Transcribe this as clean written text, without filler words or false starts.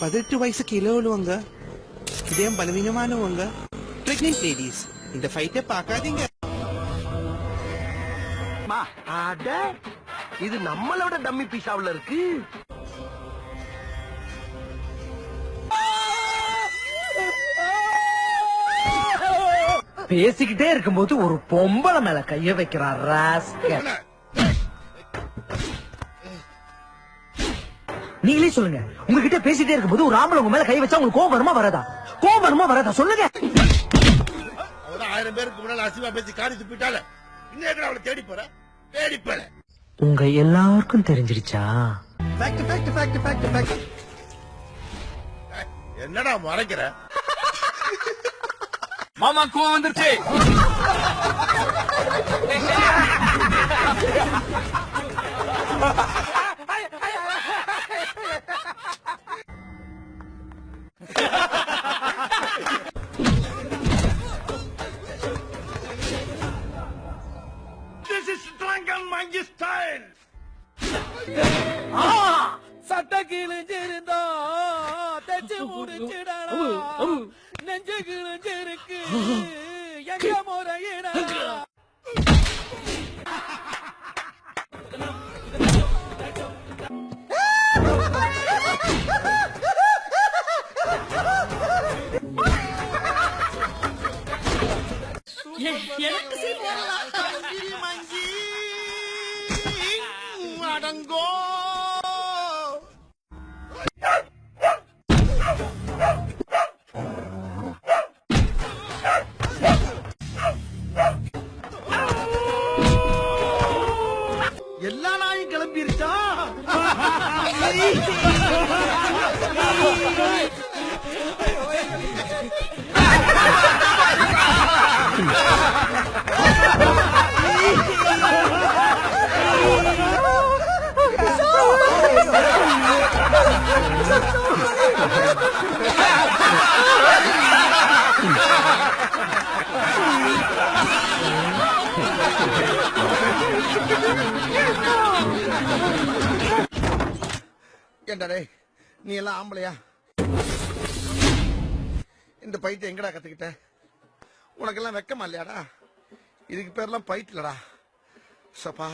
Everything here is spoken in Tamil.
18 வயசு கிலோ உள்ளவங்க, இதயம் பலவீனமானவங்க, பிரெக்னென்ட் லேடிஸ் இந்த ஃபைட்டை பார்க்காதீங்க. இது நம்மளோட டம்மி பீஸாவுல இருக்கு. பேசிக்கிட்டே இருக்கும்போது ஒரு பொம்பளை மேல கைய வைக்கிறார் ராஸ்கல். நீங்களே சொல்லுங்க, உங்ககிட்ட பேசிட்டே இருக்கும்போது ஒரு ஆம்பளை உங்க மேல கை வச்சா உங்களுக்கு கோபம் வருமா வராதா? கோபம் வருமா வராதா சொல்லுங்க. 1000 பேருக்கு முன்னால அசிவா பேசி காரி துப்பிட்டால, இன்னும் அவளை தேடி போற தேடி போற. உங்க எல்லாருக்கும் தெரிஞ்சிருச்சா? என்னடா மறைக்கிற? மாமா கோவம் வந்துருச்சு. This is Drunken Monkey style. சட்ட கிழிஞ்சிருந்தா தச்சு முடிச்சிடா, நெஞ்சு கிழிஞ்சிருக்கு எங்க முறையிடா. எனக்கு சீ போடலாம். மங்கி அடங்கோ. எல்லா நாயும் கிளம்பிருச்சா? ஏண்டா டேய், நீ எல்லாம் ஆம்பளையா? இந்த பைத்தியம் எங்கடா கத்துக்கிட்ட? உனக்கெல்லாம் வெக்கமா இல்லையாடா? இதுக்கு பேர்லாம் பைட் இல்லடா. சப்பா.